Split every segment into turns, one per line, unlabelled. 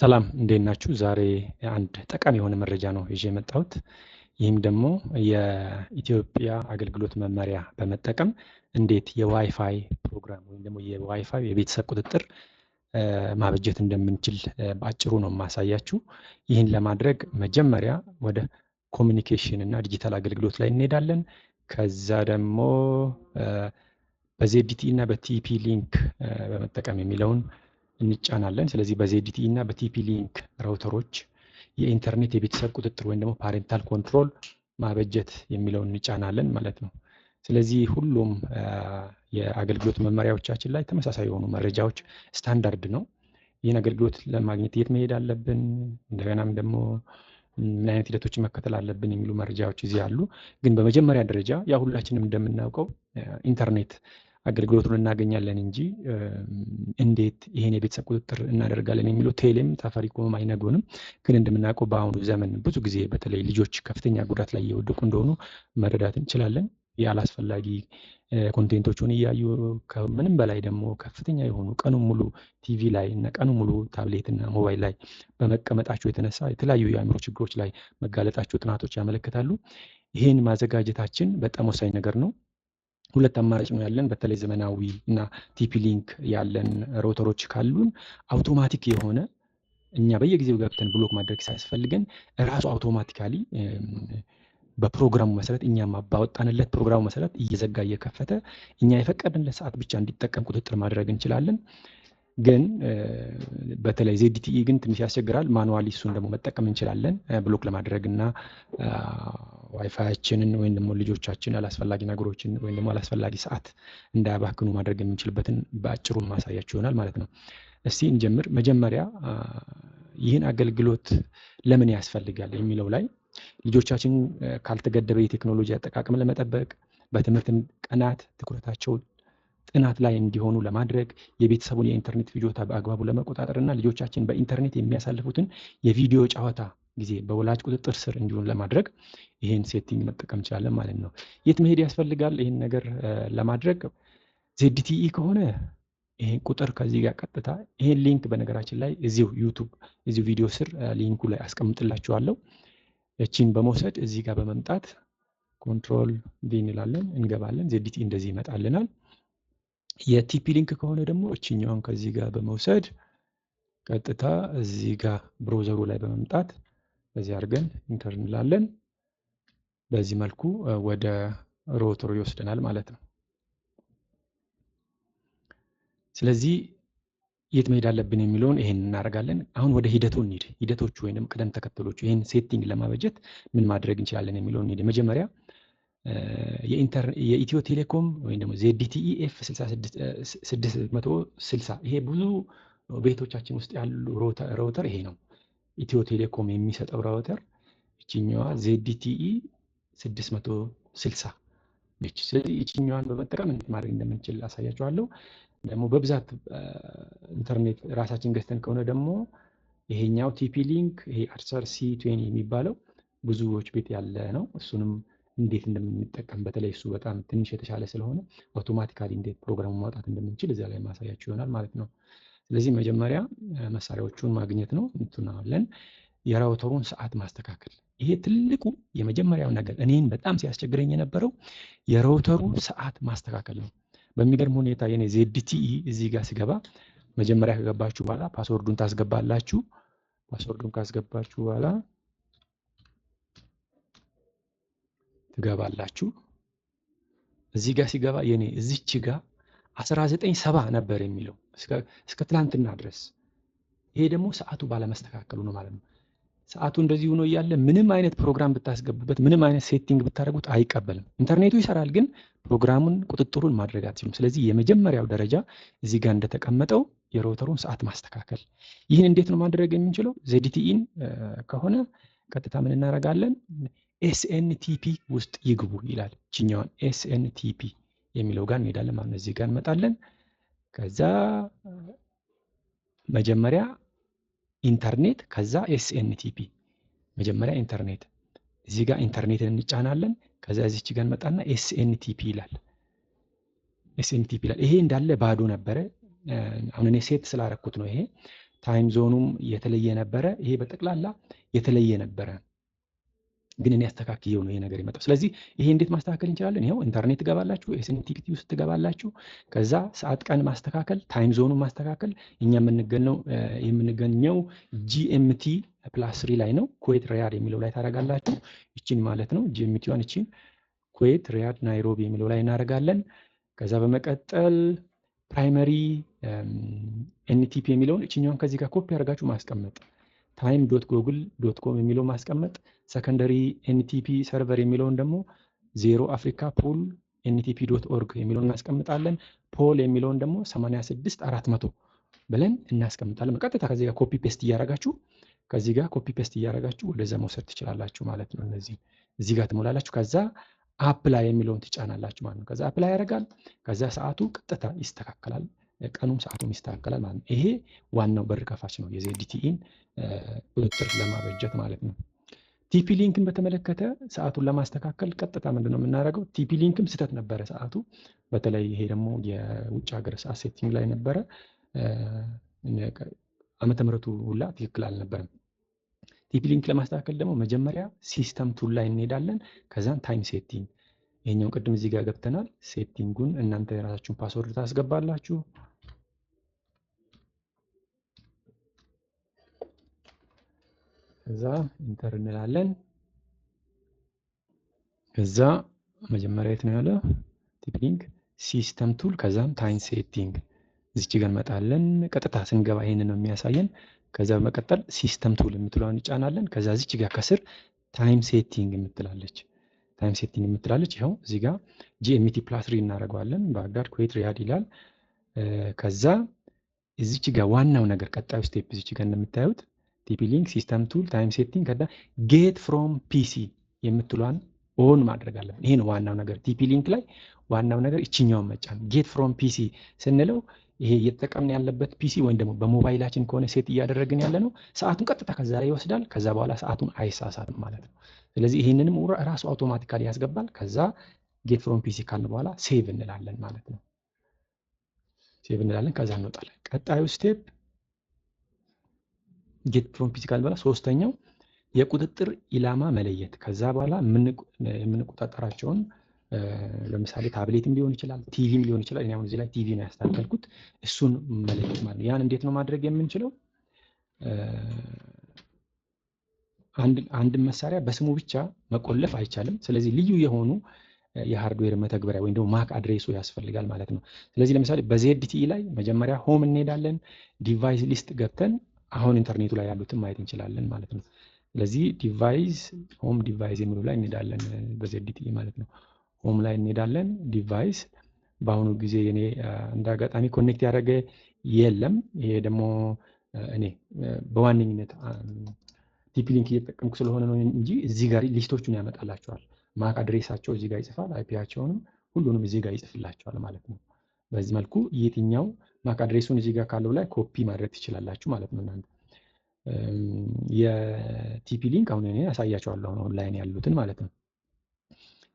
ሰላም እንዴት ናችሁ? ዛሬ አንድ ጠቃሚ የሆነ መረጃ ነው ይዤ የመጣሁት። ይህም ደግሞ የኢትዮጵያ አገልግሎት መመሪያ በመጠቀም እንዴት የዋይፋይ ፕሮግራም ወይም ደግሞ የዋይፋይ የቤተሰብ ቁጥጥር ማበጀት እንደምንችል በአጭሩ ነው የማሳያችሁ። ይህን ለማድረግ መጀመሪያ ወደ ኮሚኒኬሽን እና ዲጂታል አገልግሎት ላይ እንሄዳለን። ከዛ ደግሞ በዜዲቲ እና በቲፒ ሊንክ በመጠቀም የሚለውን እንጫናለን። ስለዚህ በዜዲቲ እና በቲፒ ሊንክ ራውተሮች የኢንተርኔት የቤተሰብ ቁጥጥር ወይም ደግሞ ፓሬንታል ኮንትሮል ማበጀት የሚለውን እንጫናለን ማለት ነው። ስለዚህ ሁሉም የአገልግሎት መመሪያዎቻችን ላይ ተመሳሳይ የሆኑ መረጃዎች ስታንዳርድ ነው። ይህን አገልግሎት ለማግኘት የት መሄድ አለብን፣ እንደገናም ደግሞ ምን አይነት ሂደቶችን መከተል አለብን የሚሉ መረጃዎች እዚህ አሉ። ግን በመጀመሪያ ደረጃ ያው ሁላችንም እንደምናውቀው ኢንተርኔት አገልግሎቱን እናገኛለን እንጂ እንዴት ይሄን የቤተሰብ ቁጥጥር እናደርጋለን የሚለው ቴሌም ሳፋሪኮም አይነግሩንም። ግን እንደምናውቀው በአሁኑ ዘመን ብዙ ጊዜ በተለይ ልጆች ከፍተኛ ጉዳት ላይ እየወደቁ እንደሆኑ መረዳት እንችላለን። ያላስፈላጊ ኮንቴንቶችን እያዩ ከምንም በላይ ደግሞ ከፍተኛ የሆኑ ቀኑን ሙሉ ቲቪ ላይ እና ቀኑን ሙሉ ታብሌት እና ሞባይል ላይ በመቀመጣቸው የተነሳ የተለያዩ የአእምሮ ችግሮች ላይ መጋለጣቸው ጥናቶች ያመለክታሉ። ይህን ማዘጋጀታችን በጣም ወሳኝ ነገር ነው። ሁለት አማራጭ ነው ያለን። በተለይ ዘመናዊ እና ቲፒ ሊንክ ያለን ራውተሮች ካሉን አውቶማቲክ የሆነ እኛ በየጊዜው ገብተን ብሎክ ማድረግ ሳያስፈልገን ራሱ አውቶማቲካሊ በፕሮግራሙ መሰረት እኛ ባወጣንለት ፕሮግራሙ መሰረት እየዘጋ እየከፈተ እኛ የፈቀድንለት ሰዓት ብቻ እንዲጠቀም ቁጥጥር ማድረግ እንችላለን። ግን በተለይ ዜዲቲኢ ግን ትንሽ ያስቸግራል። ማኑዋሊ እሱን ደግሞ መጠቀም እንችላለን ብሎክ ለማድረግ እና ዋይፋያችንን ወይም ደግሞ ልጆቻችን አላስፈላጊ ነገሮችን ወይም ደግሞ አላስፈላጊ ሰዓት እንዳያባክኑ ማድረግ የምንችልበትን በአጭሩ ማሳያችሁ ይሆናል ማለት ነው። እስቲ እንጀምር። መጀመሪያ ይህን አገልግሎት ለምን ያስፈልጋል የሚለው ላይ ልጆቻችን ካልተገደበ የቴክኖሎጂ አጠቃቀም ለመጠበቅ በትምህርት ቀናት ትኩረታቸው ጥናት ላይ እንዲሆኑ ለማድረግ የቤተሰቡን የኢንተርኔት ፍጆታ በአግባቡ ለመቆጣጠር እና ልጆቻችን በኢንተርኔት የሚያሳልፉትን የቪዲዮ ጨዋታ ጊዜ በወላጅ ቁጥጥር ስር እንዲሆን ለማድረግ ይህን ሴቲንግ መጠቀም እንችላለን ማለት ነው። የት መሄድ ያስፈልጋል ይህን ነገር ለማድረግ? ዜዲቲኢ ከሆነ ይህን ቁጥር ከዚህ ጋር ቀጥታ ይህን ሊንክ በነገራችን ላይ እዚሁ ዩቱብ እዚሁ ቪዲዮ ስር ሊንኩ ላይ አስቀምጥላችኋለሁ። እቺን በመውሰድ እዚህ ጋር በመምጣት ኮንትሮል ቪ እንላለን፣ እንገባለን። ዜዲቲኢ እንደዚህ ይመጣልናል። የቲፒ ሊንክ ከሆነ ደግሞ እችኛውን ከዚህ ጋር በመውሰድ ቀጥታ እዚህ ጋር ብሮዘሩ ላይ በመምጣት በዚህ አድርገን ኢንተር እንላለን። በዚህ መልኩ ወደ ራውተሩ ይወስደናል ማለት ነው። ስለዚህ የት መሄድ አለብን የሚለውን ይሄን እናደርጋለን። አሁን ወደ ሂደቱ እንሂድ። ሂደቶቹ ወይንም ቅደም ተከተሎቹ ይሄን ሴቲንግ ለማበጀት ምን ማድረግ እንችላለን የሚለውን እንሂድ። መጀመሪያ የኢትዮ ቴሌኮም ወይም ደግሞ ዜዲቲኢ F660 ይሄ ብዙ ቤቶቻችን ውስጥ ያሉ ራውተር ይሄ ነው። ኢትዮ ቴሌኮም የሚሰጠው ራውተር እቺኛዋ ዜዲቲኢ 660 ነች። ስለዚህ እቺኛዋን በመጠቀም እንዴት ማድረግ እንደምንችል አሳያችኋለሁ። ደግሞ በብዛት ኢንተርኔት ራሳችን ገዝተን ከሆነ ደግሞ ይሄኛው ቲፒ ሊንክ ይሄ አርሰር C20 የሚባለው ብዙዎች ቤት ያለ ነው። እሱንም እንዴት እንደምንጠቀም በተለይ እሱ በጣም ትንሽ የተሻለ ስለሆነ አውቶማቲካሊ እንዴት ፕሮግራሙን ማውጣት እንደምንችል እዚያ ላይ ማሳያችሁ ይሆናል ማለት ነው። ስለዚህ መጀመሪያ መሳሪያዎቹን ማግኘት ነው። እንትናለን የራውተሩን ሰዓት ማስተካከል። ይሄ ትልቁ የመጀመሪያው ነገር እኔን በጣም ሲያስቸግረኝ የነበረው የራውተሩ ሰዓት ማስተካከል ነው። በሚገርም ሁኔታ የኔ ዜዲቲኢ እዚህ ጋር ሲገባ መጀመሪያ ከገባችሁ በኋላ ፓስወርዱን ታስገባላችሁ። ፓስወርዱን ካስገባችሁ በኋላ ትገባላችሁ። እዚህ ጋር ሲገባ የኔ እዚች ጋር 1970 ነበር የሚለው እስከ ትላንትና ድረስ። ይሄ ደግሞ ሰዓቱ ባለመስተካከሉ ነው ማለት ነው። ሰዓቱ እንደዚህ ሆኖ እያለ ምንም አይነት ፕሮግራም ብታስገቡበት ምንም አይነት ሴቲንግ ብታደርጉት አይቀበልም። ኢንተርኔቱ ይሰራል፣ ግን ፕሮግራሙን ቁጥጥሩን ማድረግ አትችሉም። ስለዚህ የመጀመሪያው ደረጃ እዚህ ጋር እንደተቀመጠው የራውተሩን ሰዓት ማስተካከል። ይህን እንዴት ነው ማድረግ የምንችለው? ዜዲቲኢን ከሆነ ቀጥታ ምን እናደርጋለን? ኤስኤንቲፒ ውስጥ ይግቡ ይላል። እችኛዋን ኤስኤንቲፒ የሚለው ጋር እንሄዳለን ማለት ነው። እዚህ ጋር እንመጣለን። ከዛ መጀመሪያ ኢንተርኔት ከዛ ኤስኤንቲፒ መጀመሪያ ኢንተርኔት እዚህ ጋር ኢንተርኔትን እንጫናለን። ከዛ እዚች ጋር እንመጣና ኤስኤንቲፒ ይላል። ኤስኤንቲፒ ይላል። ይሄ እንዳለ ባዶ ነበረ። አሁን እኔ ሴት ስላረኩት ነው። ይሄ ታይም ዞኑም የተለየ ነበረ። ይሄ በጠቅላላ የተለየ ነበረ፣ ግን እኔ አስተካክየው ነው ይሄ ነገር የመጣው። ስለዚህ ይሄ እንዴት ማስተካከል እንችላለን? ይኸው ኢንተርኔት ትገባላችሁ፣ ኤስኤንቲፒቲ ውስጥ ትገባላችሁ። ከዛ ሰዓት ቀን ማስተካከል፣ ታይም ዞኑን ማስተካከል። እኛ የምንገኘው ጂኤምቲ +3 ላይ ነው። ኩዌት ሪያድ የሚለው ላይ ታደርጋላችሁ። ይቺን ማለት ነው ጂኤምቲዋን፣ ይቺን ኩዌት ሪያድ ናይሮቢ የሚለው ላይ እናደርጋለን። ከዛ በመቀጠል ፕራይመሪ ኤንቲፒ የሚለውን እችኛውን ከዚህ ጋር ኮፒ አድርጋችሁ ማስቀመጥ፣ time.google.com የሚለው ማስቀመጥ፣ ሰከንደሪ ኤንቲፒ ሰርቨር የሚለውን ደግሞ 0 አፍሪካ ፑል NTP.org የሚለውን እናስቀምጣለን። ፖል የሚለውን ደግሞ 86400 ብለን እናስቀምጣለን። ቀጥታ ከዚህ ጋር ኮፒ ፔስት እያደረጋችሁ ወደዛ መውሰድ ትችላላችሁ ማለት ነው። እነዚህ እዚህ ጋር ትሞላላችሁ። ከዛ አፕላይ የሚለውን ትጫናላችሁ ማለት ነው። ከዛ አፕላይ ያደርጋል። ከዛ ሰዓቱ ቀጥታ ይስተካከላል፣ ቀኑም ሰዓቱም ይስተካከላል ማለት ነው። ይሄ ዋናው በር ከፋች ነው የZDTEን ቁጥጥር ለማበጀት ማለት ነው። ቲፒ ሊንክን በተመለከተ ሰዓቱን ለማስተካከል ቀጥታ ምንድነው የምናደርገው? ቲፒ ሊንክም ስህተት ነበረ ሰዓቱ። በተለይ ይሄ ደግሞ የውጭ ሀገር ሰዓት ሴቲንግ ላይ ነበረ። ዓመተ ምህረቱ ሁላ ትክክል አልነበረም። ቲፒ ሊንክ ለማስተካከል ደግሞ መጀመሪያ ሲስተም ቱል ላይ እንሄዳለን። ከዛን ታይም ሴቲንግ፣ ይሄኛውን ቅድም እዚህ ጋር ገብተናል። ሴቲንጉን እናንተ የራሳችሁን ፓስወርድ ታስገባላችሁ። ከዛ ኢንተር እንላለን። ከዛ መጀመሪያ የት ነው ያለው? ቲፒ ሊንክ ሲስተም ቱል፣ ከዛም ታይም ሴቲንግ እዚች ጋር እንመጣለን። ቀጥታ ስንገባ ይሄንን ነው የሚያሳየን። ከዛ በመቀጠል ሲስተም ቱል የምትለውን እንጫናለን። ከዛ እዚች ጋር ከስር ታይም ሴቲንግ የምትላለች ይኸው እዚህ ጋር ጂኤምቲ +3 እናደርገዋለን። ባግዳድ ኩዌት ሪያድ ይላል። ከዛ እዚች ጋር ዋናው ነገር ቀጣዩ ስቴፕ እዚች ጋር እንደምታዩት ቲፒ ሊንክ ሲስተም ቱል ታይም ሴቲንግ ከዛ ጌት ፍሮም ፒሲ የምትሏን ኦን ማድረግ አለብን። ይሄ ነው ዋናው ነገር። ቲፒ ሊንክ ላይ ዋናው ነገር እችኛውን መጫን። ጌት ፍሮም ፒሲ ስንለው ይሄ እየተጠቀምን ያለበት ፒሲ ወይም ደግሞ በሞባይላችን ከሆነ ሴት እያደረግን ያለ ነው ሰዓቱን ቀጥታ ከዛ ላይ ይወስዳል። ከዛ በኋላ ሰዓቱን አይሳሳትም ማለት ነው። ስለዚህ ይህንንም ራሱ አውቶማቲካሊ ያስገባል። ከዛ ጌት ፍሮም ፒሲ ካልን በኋላ ሴቭ እንላለን ማለት ነው። ሴቭ እንላለን፣ ከዛ እንወጣለን። ቀጣዩ ስቴፕ ጌት ፍሮም ፒሲ ካልን በኋላ ሶስተኛው የቁጥጥር ኢላማ መለየት። ከዛ በኋላ የምንቆጣጠራቸውን ለምሳሌ ታብሌትም ሊሆን ይችላል፣ ቲቪም ሊሆን ይችላል። እኔ አሁን እዚህ ላይ ቲቪ ነው ያስተካከልኩት። እሱን መለየት ማለት ነው። ያን እንዴት ነው ማድረግ የምንችለው? አንድ መሳሪያ በስሙ ብቻ መቆለፍ አይቻልም። ስለዚህ ልዩ የሆኑ የሃርድዌር መተግበሪያ ወይም ደግሞ ማክ አድሬሱ ያስፈልጋል ማለት ነው። ስለዚህ ለምሳሌ በZDTE ላይ መጀመሪያ ሆም እንሄዳለን። ዲቫይስ ሊስት ገብተን አሁን ኢንተርኔቱ ላይ ያሉትን ማየት እንችላለን ማለት ነው። ስለዚህ ሆም ዲቫይስ የሚለው ላይ እንሄዳለን በZDTE ማለት ነው። ሆም ላይ እንሄዳለን። ዲቫይስ በአሁኑ ጊዜ እኔ እንደ አጋጣሚ ኮኔክት ያደረገ የለም። ይሄ ደግሞ እኔ በዋነኝነት ቲፒ ሊንክ እየተጠቀምኩ ስለሆነ ነው እንጂ እዚህ ጋር ሊስቶቹን ያመጣላቸዋል። ማክ አድሬሳቸው እዚህ ጋር ይጽፋል፣ አይፒያቸውንም ሁሉንም እዚህ ጋር ይጽፍላቸዋል ማለት ነው። በዚህ መልኩ የትኛው ማክ አድሬሱን እዚህ ጋር ካለው ላይ ኮፒ ማድረግ ትችላላችሁ ማለት ነው። እናንተ የቲፒ ሊንክ አሁን እኔ ያሳያቸዋለሁ አሁን ላይ ያሉትን ማለት ነው።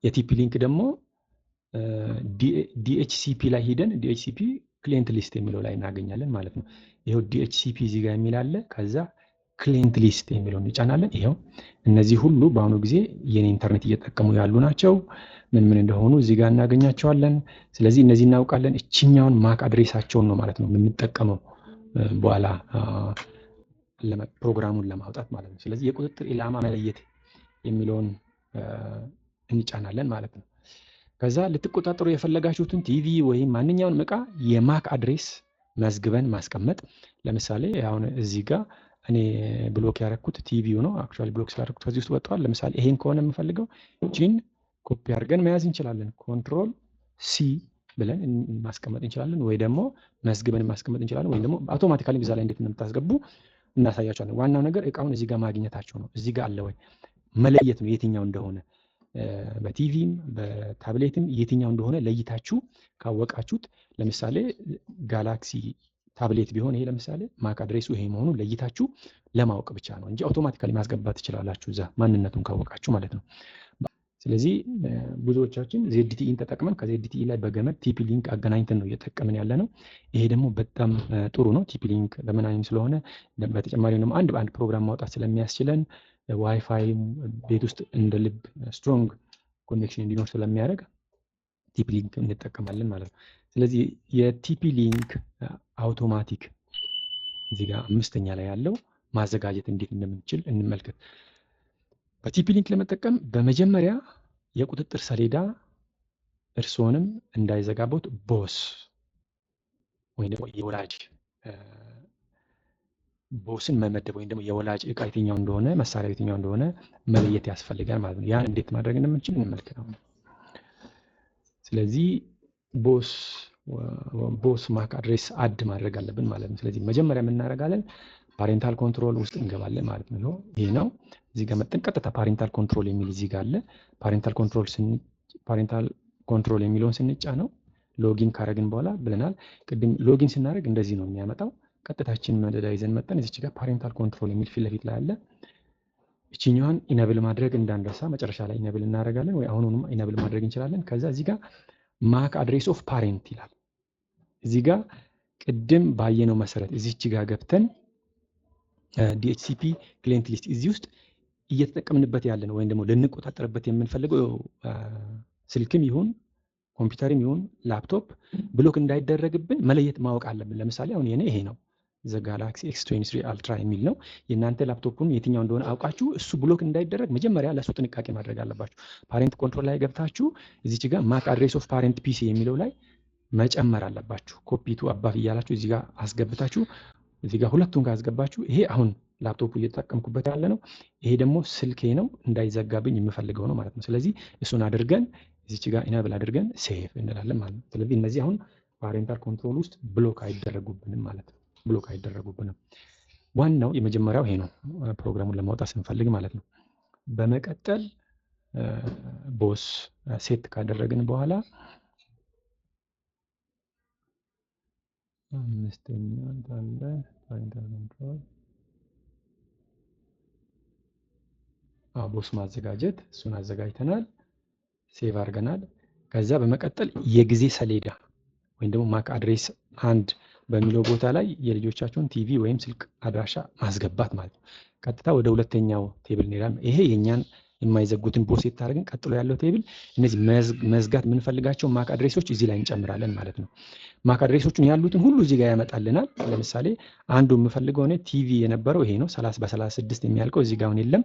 የቲፒ ሊንክ ደግሞ ዲኤችሲፒ ላይ ሄደን ዲኤችሲፒ ክሊየንት ሊስት የሚለው ላይ እናገኛለን ማለት ነው። ይሄው ዲኤችሲፒ እዚህ ጋር የሚል አለ። ከዛ ክሊየንት ሊስት የሚለውን እንጫናለን። ይሄው እነዚህ ሁሉ በአሁኑ ጊዜ የኔ ኢንተርኔት እየተጠቀሙ ያሉ ናቸው። ምን እንደሆኑ እዚህ ጋር እናገኛቸዋለን። ስለዚህ እነዚህ እናውቃለን። እችኛውን ማክ አድሬሳቸውን ነው ማለት ነው የምንጠቀመው በኋላ ፕሮግራሙን ለማውጣት ማለት ነው። ስለዚህ የቁጥጥር ኢላማ መለየት የሚለውን እንጫናለን ማለት ነው። ከዛ ልትቆጣጠሩ የፈለጋችሁትን ቲቪ ወይም ማንኛውንም ዕቃ የማክ አድሬስ መዝግበን ማስቀመጥ። ለምሳሌ አሁን እዚህ ጋር እኔ ብሎክ ያደረኩት ቲቪው ነው። አክቹዋሊ ብሎክ ስላደረኩት ከዚህ ውስጥ ወጥቷል። ለምሳሌ ይሄን ከሆነ የምፈልገው ጂን ኮፒ አድርገን መያዝ እንችላለን። ኮንትሮል ሲ ብለን ማስቀመጥ እንችላለን፣ ወይ ደግሞ መዝግበን ማስቀመጥ እንችላለን፣ ወይ ደግሞ አውቶማቲካሊ እዛ ላይ እንዴት እንደምታስገቡ እናሳያቸዋለን። ዋናው ነገር እቃውን እዚህ ጋር ማግኘታቸው ነው። እዚህ ጋር አለ ወይ መለየት ነው የትኛው እንደሆነ። በቲቪም በታብሌትም የትኛው እንደሆነ ለይታችሁ ካወቃችሁት፣ ለምሳሌ ጋላክሲ ታብሌት ቢሆን ይሄ ለምሳሌ ማክ አድሬሱ ይሄ መሆኑን ለይታችሁ ለማወቅ ብቻ ነው እንጂ አውቶማቲካሊ ማስገባት ትችላላችሁ እዛ ማንነቱን ካወቃችሁ ማለት ነው። ስለዚህ ብዙዎቻችን ዜድቲኢን ተጠቅመን ከዜድቲኢ ላይ በገመድ ቲፒ ሊንክ አገናኝተን ነው እየተጠቀምን ያለ ነው። ይሄ ደግሞ በጣም ጥሩ ነው። ቲፒ ሊንክ ዘመናዊም ስለሆነ በተጨማሪ ደግሞ አንድ በአንድ ፕሮግራም ማውጣት ስለሚያስችለን ዋይፋይ ቤት ውስጥ እንደ ልብ ስትሮንግ ኮኔክሽን እንዲኖር ስለሚያደርግ ቲፒ ሊንክ እንጠቀማለን ማለት ነው። ስለዚህ የቲፒ ሊንክ አውቶማቲክ እዚህ ጋር 5ኛ ላይ ያለው ማዘጋጀት እንዴት እንደምንችል እንመልከት። በቲፒ ሊንክ ለመጠቀም በመጀመሪያ የቁጥጥር ሰሌዳ እርስዎንም እንዳይዘጋቦት ቦስ ወይም ደግሞ የወላጅ ቦስን መመደብ ወይም ደግሞ የወላጅ እቃ የትኛው እንደሆነ መሳሪያ የትኛው እንደሆነ መለየት ያስፈልጋል ማለት ነው። ያን እንዴት ማድረግ እንደምንችል እንመልከት። ስለዚህ ቦስ ማክ አድሬስ አድ ማድረግ አለብን ማለት ነው። ስለዚህ መጀመሪያ የምናደርጋለን ፓሬንታል ኮንትሮል ውስጥ እንገባለን ማለት ነው። ይሄ ነው። እዚህ ጋር መጠን ቀጥታ ፓሬንታል ኮንትሮል የሚል እዚህ ጋር አለ። ፓሬንታል ኮንትሮል የሚለውን ስንጫ ነው ሎጊን ካረግን በኋላ ብለናል። ቅድም ሎጊን ስናደርግ እንደዚህ ነው የሚያመጣው። ቀጥታችን መደዳ ይዘን መጠን እዚች ጋር ፓሬንታል ኮንትሮል የሚል ፊት ለፊት ላይ አለ። እቺኛዋን ኢነብል ማድረግ እንዳንረሳ መጨረሻ ላይ ኢነብል እናደርጋለን፣ ወይ አሁኑንም ኢነብል ማድረግ እንችላለን። ከዛ እዚህ ጋር ማክ አድሬስ ኦፍ ፓሬንት ይላል። እዚህ ጋር ቅድም ባየነው መሰረት እዚች ጋር ገብተን ዲኤችሲፒ ክሊየንት ሊስት እዚህ ውስጥ እየተጠቀምንበት ያለን ወይም ደግሞ ልንቆጣጠርበት የምንፈልገው ስልክም ይሁን ኮምፒውተርም ይሁን ላፕቶፕ ብሎክ እንዳይደረግብን መለየት ማወቅ አለብን። ለምሳሌ አሁን የኔ ይሄ ነው ዘ ጋላክሲ ኤክስ23 አልትራ የሚል ነው። የእናንተ ላፕቶፑን የትኛው እንደሆነ አውቃችሁ እሱ ብሎክ እንዳይደረግ መጀመሪያ ለሱ ጥንቃቄ ማድረግ አለባችሁ። ፓሬንት ኮንትሮል ላይ ገብታችሁ እዚች ጋር ማክ አድሬስ ኦፍ ፓሬንት ፒሲ የሚለው ላይ መጨመር አለባችሁ። ኮፒቱ አባፍ እያላችሁ እዚህ ጋር አስገብታችሁ እዚህ ጋር ሁለቱን ጋር አስገባችሁ። ይሄ አሁን ላፕቶፑ እየተጠቀምኩበት ያለ ነው። ይሄ ደግሞ ስልኬ ነው እንዳይዘጋብኝ የምፈልገው ነው ማለት ነው። ስለዚህ እሱን አድርገን እዚች ጋር ኢናብል አድርገን ሴቭ እንላለን ማለት ነው። ስለዚህ እነዚህ አሁን ፓሬንታል ኮንትሮል ውስጥ ብሎክ አይደረጉብንም ማለት ነው። ብሎክ አይደረጉብንም። ዋናው የመጀመሪያው ይሄ ነው፣ ፕሮግራሙን ለማውጣት ስንፈልግ ማለት ነው። በመቀጠል ቦስ ሴት ካደረግን በኋላ 5ኛ እንዳለ ፓሬንታል ኮንትሮል ቦስ ማዘጋጀት፣ እሱን አዘጋጅተናል፣ ሴቭ አድርገናል። ከዛ በመቀጠል የጊዜ ሰሌዳ ወይም ደግሞ ማክ አድሬስ 1 በሚለው ቦታ ላይ የልጆቻቸውን ቲቪ ወይም ስልክ አድራሻ ማስገባት ማለት ነው። ቀጥታ ወደ ሁለተኛው ቴብል እንሄዳለን። ይሄ የኛን የማይዘጉትን ቦስ ሴት አድርገን ቀጥሎ ያለው ቴብል እነዚህ መዝጋት የምንፈልጋቸው ማክ አድሬሶች እዚህ ላይ እንጨምራለን ማለት ነው። ማክ አድሬሶቹን ያሉትን ሁሉ እዚህ ጋር ያመጣልናል። ለምሳሌ አንዱ የምፈልገው እኔ ቲቪ የነበረው ይሄ ነው 30 በ36 የሚያልቀው እዚህ ጋር አሁን የለም።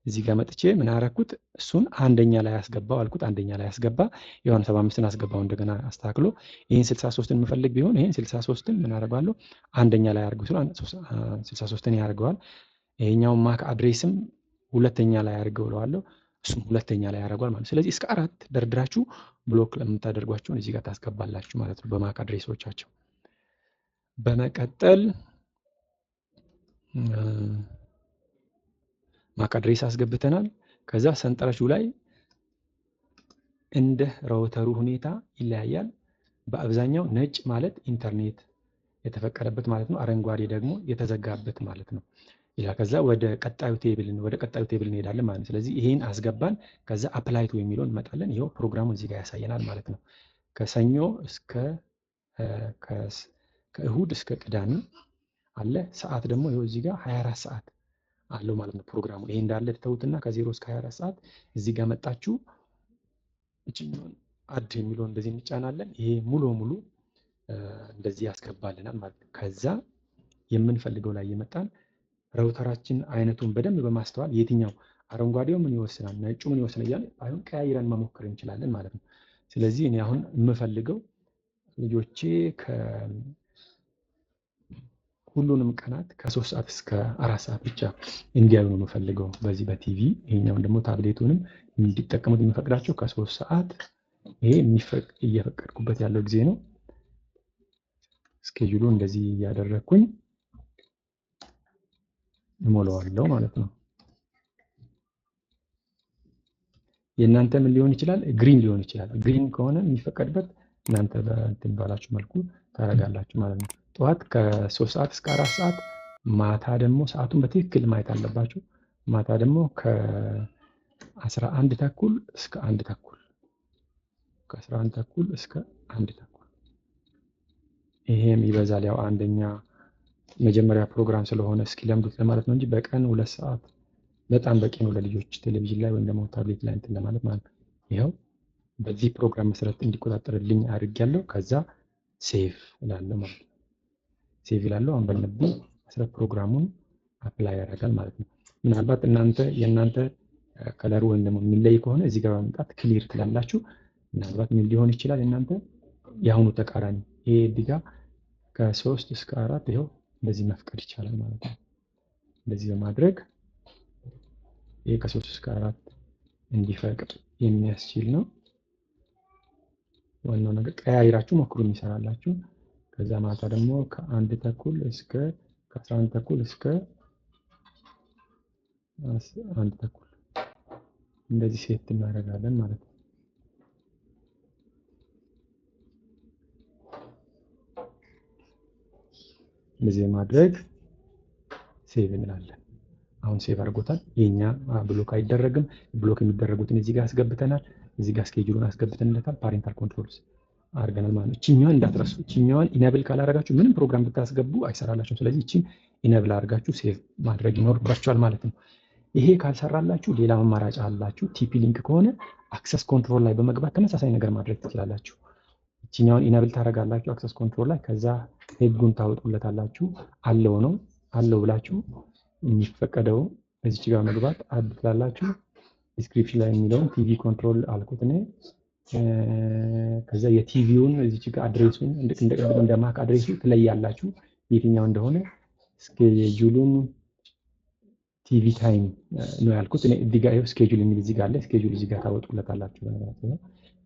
እዚህ ጋር መጥቼ ምን አደረኩት? እሱን አንደኛ ላይ አስገባው አልኩት። አንደኛ ላይ አስገባ። የሆነ 75ን አስገባው እንደገና አስተካክሎ። ይሄን 63ን የምፈልግ ቢሆን ይሄን 63ን ምን አደርጋለሁ? አንደኛ ላይ አድርጉ ሲል 63ን ያደርገዋል። ይሄኛው ማክ አድሬስም ሁለተኛ ላይ አድርገው ብለዋለሁ። እሱም ሁለተኛ ላይ ያደርገዋል ማለት ነው። ስለዚህ እስከ 4 ደርድራችሁ ብሎክ ለምታደርጓቸውን እዚህ ጋር ታስገባላችሁ ማለት ነው በማክ አድሬሶቻቸው። በመቀጠል ማክ አድሬስ አስገብተናል። ከዛ ሰንጠረዡ ላይ እንደ ራውተሩ ሁኔታ ይለያያል። በአብዛኛው ነጭ ማለት ኢንተርኔት የተፈቀደበት ማለት ነው። አረንጓዴ ደግሞ የተዘጋበት ማለት ነው ይላል። ከዛ ወደ ቀጣዩ ቴብል እንሄዳለን ማለት ነው። ስለዚህ ይሄን አስገባን። ከዛ አፕላይቱ የሚለውን እንመጣለን። ይሄው ፕሮግራሙ እዚህ ጋር ያሳየናል ማለት ነው። ከሰኞ እስከ ከእሁድ እስከ ቅዳሜ አለ። ሰዓት ደግሞ ይሄው እዚህ ጋር 24 ሰዓት አለው ማለት ነው ፕሮግራሙ። ይሄ እንዳለ ተውትና ከ0 እስከ 24 ሰዓት እዚህ ጋር መጣችሁ እቺኛውን አድ የሚለውን እንደዚህ እንጫናለን። ይሄ ሙሉ እንደዚህ ያስገባልናል ማለት ነው። ከዛ የምንፈልገው ላይ የመጣን ራውተራችን አይነቱን በደንብ በማስተዋል የትኛው አረንጓዴው ምን ይወስናል፣ ነጩ ምን ይወስናል እያልን አሁን ቀያይረን መሞከር እንችላለን ማለት ነው። ስለዚህ እኔ አሁን የምፈልገው ልጆቼ ሁሉንም ቀናት ከ3 ሰዓት እስከ 4 ሰዓት ብቻ እንዲያዩ ነው የምፈልገው በዚህ በቲቪ። ይሄኛውን ደግሞ ታብሌቱንም እንዲጠቀሙት የሚፈቅዳቸው ከ3 ሰዓት ይሄ እየፈቀድኩበት ያለው ጊዜ ነው። ስኬጁሉ እንደዚህ እያደረግኩኝ እሞላዋለሁ ማለት ነው። የእናንተ ምን ሊሆን ይችላል? ግሪን ሊሆን ይችላል። ግሪን ከሆነ የሚፈቀድበት እናንተ በእንትን ባላችሁ መልኩ ታደርጋላችሁ ማለት ነው። ጠዋት ከ3 ሰዓት እስከ 4 ሰዓት፣ ማታ ደግሞ ሰዓቱን በትክክል ማየት አለባችሁ። ማታ ደግሞ 11 ተኩል እስከ 1 ተኩል ከ11 ተኩል እስከ 1 ተኩል ይሄም ይበዛል። ያው አንደኛ መጀመሪያ ፕሮግራም ስለሆነ እስኪለምዱት ለማለት ነው እንጂ በቀን 2 ሰዓት በጣም በቂ ነው ለልጆች ቴሌቪዥን ላይ ወይም ደግሞ ታብሌት ላይ እንትን ለማለት ማለት ነው። ይኸው በዚህ ፕሮግራም መሰረት እንዲቆጣጠርልኝ አድርጌያለሁ። ከዛ ሴቭ እላለሁ ማለት ነው። ሴቭ እላለሁ። አሁን በልንብኝ መሰረት ፕሮግራሙን አፕላይ ያደርጋል ማለት ነው። ምናልባት የእናንተ ከለሩ ወይም ደግሞ የሚለይ ከሆነ እዚህ ጋር በመምጣት ክሊር ትላላችሁ። ምናልባት ምን ሊሆን ይችላል እናንተ የአሁኑ ተቃራኒ ይሄ እዚህ ጋር ከ3 እስከ 4 ይኸው እንደዚህ መፍቀድ ይቻላል ማለት ነው። እንደዚህ በማድረግ ይሄ ከ3 እስከ 4 እንዲፈቅድ የሚያስችል ነው። ዋናው ነገር ቀያይራችሁ ሞክሩ የሚሰራላችሁ። ከዛ ማታ ደግሞ ከ1 ተኩል እስከ ከ11 ተኩል እስከ 1 ተኩል እንደዚህ ሴት እናደርጋለን ማለት ነው። እንደዚህ ማድረግ ሴቭ እንላለን። አሁን ሴቭ አድርጎታል። የኛ ብሎክ አይደረግም። ብሎክ የሚደረጉትን እዚህ ጋር አስገብተናል። እዚህ ጋር ስኬጁሉን አስገብተንለታል። ፓሬንታል ኮንትሮልስ አድርገናል ማለት ነው። እቺኛዋን እንዳትረሱ። እቺኛዋን ኢነብል ካላደረጋችሁ ምንም ፕሮግራም ብታስገቡ አይሰራላችሁም። ስለዚህ እቺን ኢነብል አድርጋችሁ ሴቭ ማድረግ ይኖርባችኋል ማለት ነው። ይሄ ካልሰራላችሁ ሌላ አማራጭ አላችሁ። ቲፒ ሊንክ ከሆነ አክሰስ ኮንትሮል ላይ በመግባት ተመሳሳይ ነገር ማድረግ ትችላላችሁ። እቺኛውን ኢነብል ታደርጋላችሁ አክሰስ ኮንትሮል ላይ። ከዛ ህጉን ታወጡለታላችሁ። አለው ብላችሁ የሚፈቀደው እዚች ጋር መግባት አድ ትላላችሁ። ዲስክሪፕሽን ላይ የሚለውን ቲቪ ኮንትሮል አልኩት እኔ። ከዛ የቲቪውን እዚች ጋር አድሬሱን እንደ ማክ አድሬሱ ትለያላችሁ የትኛው እንደሆነ። ስኬጁሉን ቲቪ ታይም ነው ያልኩት እኔ። እዚህ ጋር ስኬጁል የሚል እዚህ ጋር አለ። ስኬጁል እዚህ ጋር ታወጡለታላችሁ።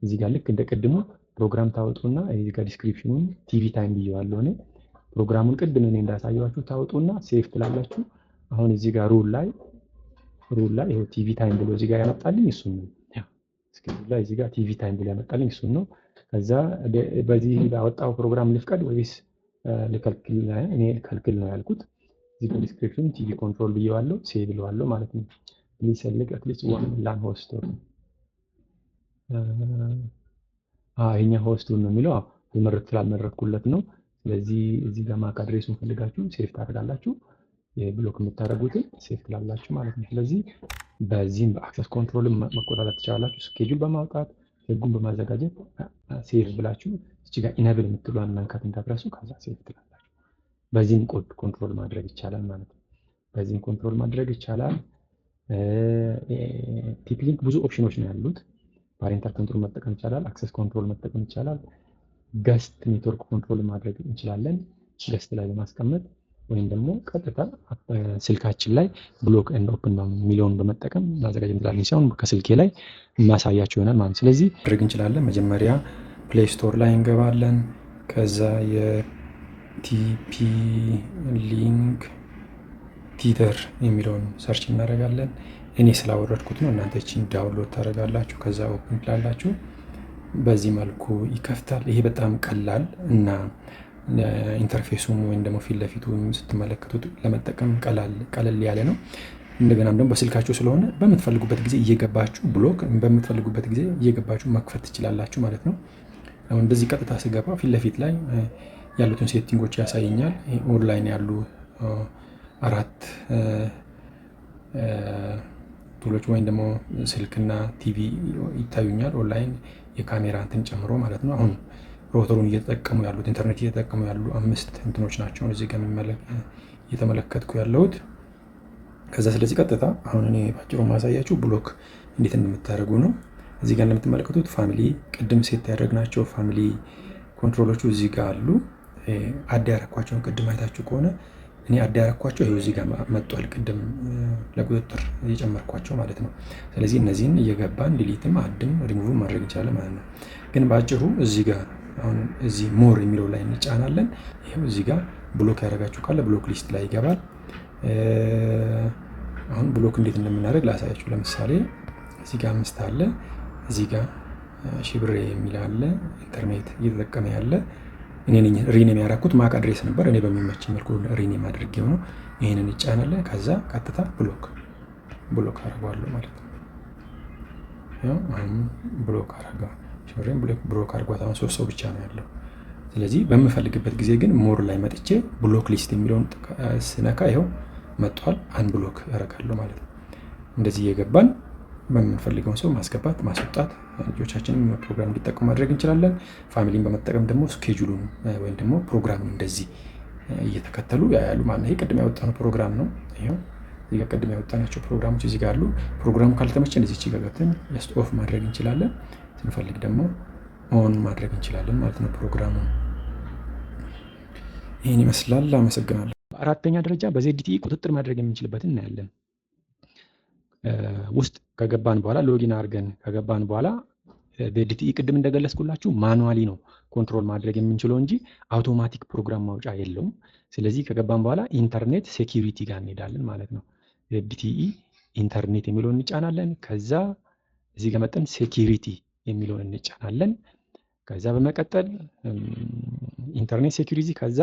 እዚህ ጋር ልክ እንደ ቅድሙ ፕሮግራም ታወጡና እዚህ ጋር ዲስክሪፕሽኑን ቲቪ ታይም ብየዋለሁ እኔ። ፕሮግራሙን ቅድም እኔ እንዳሳየዋችሁ ታወጡና ሴቭ ትላላችሁ። አሁን እዚህ ጋር ሩል ላይ ይሄው ቲቪ ታይም ብሎ እዚህ ጋር ያመጣልኝ እሱን ነው። ስኬጁል ላይ እዚህ ጋር ቲቪ ታይም ብሎ ያመጣልኝ እሱን ነው። ከዛ በዚህ ባወጣው ፕሮግራም ልፍቀድ ወይስ ልከልክል? እኔ ልከልክል ነው ያልኩት። እዚህ ጋር ዲስክሪፕሽን ቲቪ ኮንትሮል ብየዋለሁ፣ ሴቭ ብለዋለሁ ማለት ነው። ፕሊዝ ሰሌክት አትሊስት ዋን ላን ሆስት ይሄኛ ሆስቱን ነው የሚለው። ስላልመረጥኩለት ነው። ስለዚህ እዚህ ጋር ማክ አድሬሱን ፈልጋችሁ ሴቭ ታደርጋላችሁ። የብሎክ የምታደርጉትን ሴቭ ትላላችሁ ማለት ነው። ስለዚህ በዚህም በአክሰስ ኮንትሮልም መቆጣጠር ትችላላችሁ። ስኬጁል በማውጣት ህጉን በማዘጋጀት ሴቭ ብላችሁ እዚህ ጋር ኢነብል የምትሏን መንካት እንዳትረሱ። ከዛ ሴቭ ትላላችሁ። በዚህም ኮንትሮል ማድረግ ይቻላል ማለት ነው። በዚህም ኮንትሮል ማድረግ ይቻላል። ቲፒ ሊንክ ብዙ ኦፕሽኖች ነው ያሉት። ፓሬንታል ኮንትሮል መጠቀም ይቻላል። አክሰስ ኮንትሮል መጠቀም ይቻላል። ገስት ኔትወርክ ኮንትሮል ማድረግ እንችላለን። ገስት ላይ በማስቀመጥ ወይም ደግሞ ቀጥታ ስልካችን ላይ ብሎክ ኤንድ ኦፕን የሚለውን በመጠቀም ማዘጋጀት እንችላለን። ሲሆን ከስልኬ ላይ ማሳያችሁ ይሆናል ማለት ነው። ስለዚህ ማድረግ እንችላለን። መጀመሪያ ፕሌይ ስቶር ላይ እንገባለን። ከዛ የቲፒ ሊንክ ቲተር የሚለውን ሰርች እናደርጋለን። እኔ ስላወረድኩት ነው። እናንተ እቺን ዳውንሎድ ታደርጋላችሁ። ከዛ ኦፕን ትላላችሁ። በዚህ መልኩ ይከፍታል። ይሄ በጣም ቀላል እና ኢንተርፌሱም ወይም ደግሞ ፊት ለፊቱ ስትመለከቱት ለመጠቀም ቀለል ያለ ነው። እንደገናም ደግሞ በስልካችሁ ስለሆነ በምትፈልጉበት ጊዜ እየገባችሁ ብሎክ በምትፈልጉበት ጊዜ እየገባችሁ መክፈት ትችላላችሁ ማለት ነው። አሁን እንደዚህ ቀጥታ ስገባ ፊት ለፊት ላይ ያሉትን ሴቲንጎች ያሳየኛል። ኦንላይን ያሉ 4 ቱሎች ወይም ደግሞ ስልክና ቲቪ ይታዩኛል። ኦንላይን የካሜራ እንትን ጨምሮ ማለት ነው። አሁን ሮተሩን እየተጠቀሙ ያሉት ኢንተርኔት እየተጠቀሙ ያሉ 5 እንትኖች ናቸው እዚህ ጋር እየተመለከትኩ ያለሁት። ከዛ ስለዚህ ቀጥታ አሁን እኔ ባጭሩ ማሳያችሁ ብሎክ እንዴት እንደምታደርጉ ነው። እዚህ ጋር እንደምትመለከቱት ፋሚሊ ቅድም ሴት ያደረግናቸው ፋሚሊ ኮንትሮሎቹ እዚህ ጋር አሉ። አድ ያረኳቸውን ቅድም አይታችሁ ከሆነ እኔ አድ ያረኳቸው ይኸው እዚህ ጋር መጥቷል። ቅድም ለቁጥጥር እየጨመርኳቸው ማለት ነው። ስለዚህ እነዚህን እየገባን ዲሊትም አድም ሪሙቭም ማድረግ እንችላለን ማለት ነው። ግን ባጭሩ እዚህ ጋር አሁን እዚህ ሞር የሚለው ላይ እንጫናለን። ይሄው እዚህ ጋር ብሎክ ያደረጋችሁ ካለ ብሎክ ሊስት ላይ ይገባል። አሁን ብሎክ እንዴት እንደምናደርግ ላሳያችሁ። ለምሳሌ እዚህ ጋር 5 አለ። እዚህ ጋር ሺብሬ የሚል አለ። ኢንተርኔት እየተጠቀመ ያለ እኔ ነኝ ሪኔም ያደረኩት ማክ አድሬስ ነበር። እኔ በሚመችኝ መልኩ ሪኔም አድርጌው ነው። ይሄንን ይጫናል። ከዛ ቀጥታ ብሎክ አደርገዋለሁ ማለት ነው። ብሎክ አረጋ ብሎክ አርጓት። አሁን 3 ሰው ብቻ ነው ያለው። ስለዚህ በምፈልግበት ጊዜ ግን ሞር ላይ መጥቼ ብሎክ ሊስት የሚለውን ስነካ ይኸው መጥቷል። አንብሎክ ያደርጋለሁ ማለት ነው። እንደዚህ እየገባን በምንፈልገውን ሰው ማስገባት ማስወጣት፣ ልጆቻችንም ፕሮግራም እንዲጠቀሙ ማድረግ እንችላለን። ፋሚሊን በመጠቀም ደግሞ ስኬጁሉን ወይም ደግሞ ፕሮግራሙን እንደዚህ እየተከተሉ ያያሉ ማለት ነው። ይሄ ቅድም ያወጣነው ፕሮግራም ነው። ይኸው እዚህ ጋር ቅድም ያወጣናቸው ፕሮግራሞች እዚህ ጋር አሉ። ፕሮግራሙ ካልተመቸን እዚህ ጋር ገብተን ኦፍ ማድረግ እንችላለን። ስንፈልግ ደግሞ ኦን ማድረግ እንችላለን ማለት ነው። ፕሮግራሙ ይህን ይመስላል። አመሰግናለሁ። በአራተኛ ደረጃ በዜድቲኢ ቁጥጥር ማድረግ የምንችልበትን እናያለን። ውስጥ ከገባን በኋላ ሎጊን አድርገን ከገባን በኋላ ዜድቲኢ ቅድም እንደገለጽኩላችሁ ማኑዋሊ ነው ኮንትሮል ማድረግ የምንችለው እንጂ አውቶማቲክ ፕሮግራም ማውጫ የለውም። ስለዚህ ከገባን በኋላ ኢንተርኔት ሴኪሪቲ ጋር እንሄዳለን ማለት ነው። ዜድቲኢ ኢንተርኔት የሚለውን እንጫናለን። ከዛ እዚህ ጋር መጠን ሴኪሪቲ የሚለውን እንጫናለን። ከዛ በመቀጠል ኢንተርኔት ሴኪሪቲ፣ ከዛ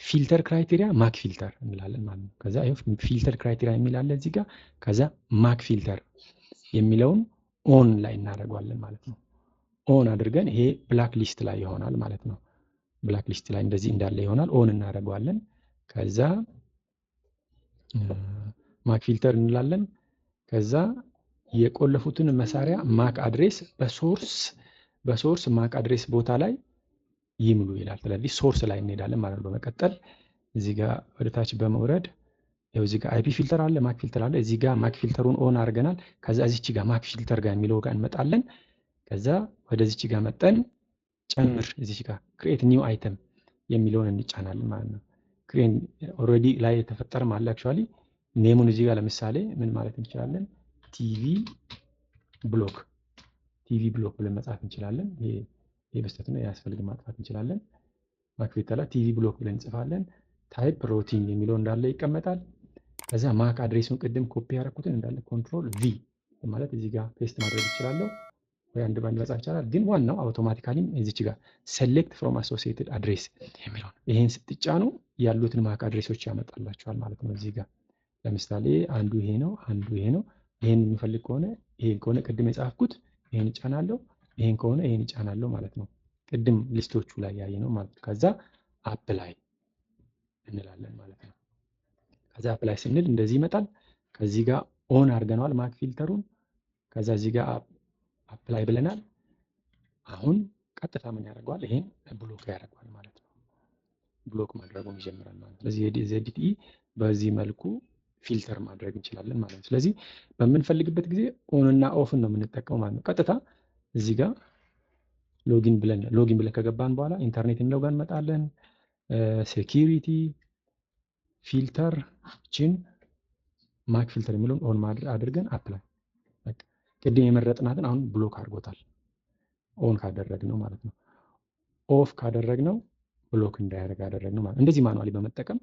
ፊልተር ክራይቴሪያ ማክ ፊልተር እንላለን ማለት ነው። ከዛ ፊልተር ክራይቴሪያ የሚል አለ እዚህ ጋር። ከዛ ማክ ፊልተር የሚለውን ኦን ላይ እናደርገዋለን ማለት ነው። ኦን አድርገን ይሄ ብላክ ሊስት ላይ ይሆናል ማለት ነው። ብላክ ሊስት ላይ እንደዚህ እንዳለ ይሆናል። ኦን እናደርገዋለን። ከዛ ማክ ፊልተር እንላለን። ከዛ የቆለፉትን መሳሪያ ማክ አድሬስ በሶርስ ማክ አድሬስ ቦታ ላይ ይምሉ ይላል። ስለዚህ ሶርስ ላይ እንሄዳለን ማለት ነው። በመቀጠል እዚህ ጋር ወደ ታች በመውረድ ይኸው እዚህ ጋር አይፒ ፊልተር አለ፣ ማክ ፊልተር አለ። እዚህ ጋር ማክ ፊልተሩን ኦን አድርገናል። ከዛ እዚች ጋር ማክ ፊልተር ጋር የሚለው ጋር እንመጣለን። ከዛ ወደዚች ጋር መጠን ጨምር፣ እዚች ጋር ክሬት ኒው አይተም የሚለውን እንጫናለን ማለት ነው። ኦልሬዲ ላይ የተፈጠረም አለ። አክቹዋሊ ኔሙን እዚህ ጋር ለምሳሌ ምን ማለት እንችላለን? ቲቪ ብሎክ ብለን መጻፍ እንችላለን። ይሄ በስተት ነው፣ ያስፈልግ ማጥፋት እንችላለን። ማክ ፊልተር ላይ ቲቪ ብሎክ ብለን እንጽፋለን። ታይፕ ሮቲን የሚለው እንዳለ ይቀመጣል። ከዛ ማክ አድሬሱን ቅድም ኮፒ ያደረኩትን እንዳለ ኮንትሮል ቪ ማለት እዚህ ጋር ፔስት ማድረግ ይችላለሁ፣ ወይ አንድ ባንድ መጻፍ ይቻላል። ግን ዋናው አውቶማቲካሊ እዚች ጋር ሴሌክት ፍሮም አሶሲኤትድ አድሬስ የሚለው ይሄን ስትጫኑ ያሉትን ማክ አድሬሶች ያመጣላችኋል ማለት ነው። እዚህ ጋር ለምሳሌ አንዱ ይሄ ነው፣ አንዱ ይሄ ነው። ይሄን የሚፈልግ ከሆነ ይሄን ከሆነ ቅድም የጻፍኩት ይሄን እጫናለሁ፣ ይሄን ከሆነ ይሄን እጫናለሁ ማለት ነው። ቅድም ሊስቶቹ ላይ ያየ ነው ማለት ነው። ከዛ አፕላይ እንላለን ማለት ነው። ከዛ አፕላይ ስንል እንደዚህ ይመጣል። ከዚህ ጋር ኦን አድርገናል ማክ ፊልተሩን። ከዛ እዚህ ጋር አፕላይ ብለናል። አሁን ቀጥታ ምን ያደርገዋል? ይሄን ብሎክ ያደርገዋል ማለት ነው። ብሎክ ማድረጉን ይጀምራል ማለት ነው። ስለዚህ ዜድቲኢ በዚህ መልኩ ፊልተር ማድረግ እንችላለን ማለት ነው። ስለዚህ በምንፈልግበት ጊዜ ኦን እና ኦፍን ነው የምንጠቀመው ማለት ነው። ቀጥታ እዚህ ጋር ሎጊን ብለን ከገባን በኋላ ኢንተርኔት የሚለው ጋር እንመጣለን። ሴኪሪቲ ፊልተር ችን ማክ ፊልተር የሚለውን ኦን አድርገን አፕላይ ቅድም የመረጥናትን አሁን ብሎክ አድርጎታል። ኦን ካደረግነው ማለት ነው። ኦፍ ካደረግነው ብሎክ እንዳያደርግ አደረግነው ማለት ነው። እንደዚህ ማኑዋሊ በመጠቀም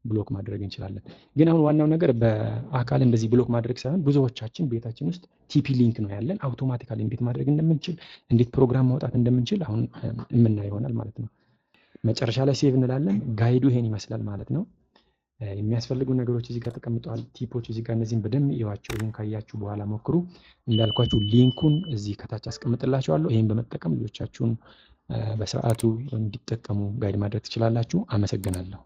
ብሎክ ማድረግ እንችላለን። ግን አሁን ዋናው ነገር በአካል እንደዚህ ብሎክ ማድረግ ሳይሆን ብዙዎቻችን ቤታችን ውስጥ ቲፒ ሊንክ ነው ያለን። አውቶማቲካሊ እንዴት ማድረግ እንደምንችል እንዴት ፕሮግራም ማውጣት እንደምንችል አሁን የምናየው ይሆናል ማለት ነው። መጨረሻ ላይ ሴቭ እንላለን። ጋይዱ ይሄን ይመስላል ማለት ነው። የሚያስፈልጉ ነገሮች እዚህ ጋር ተቀምጠዋል። ቲፖች እዚህ ጋር እነዚህን በደንብ እዩዋቸው። ይሄን ካያችሁ በኋላ ሞክሩ። እንዳልኳችሁ ሊንኩን እዚህ ከታች አስቀምጥላችኋለሁ። ይሄን በመጠቀም ልጆቻችሁን በስርዓቱ እንዲጠቀሙ ጋይድ ማድረግ ትችላላችሁ። አመሰግናለሁ።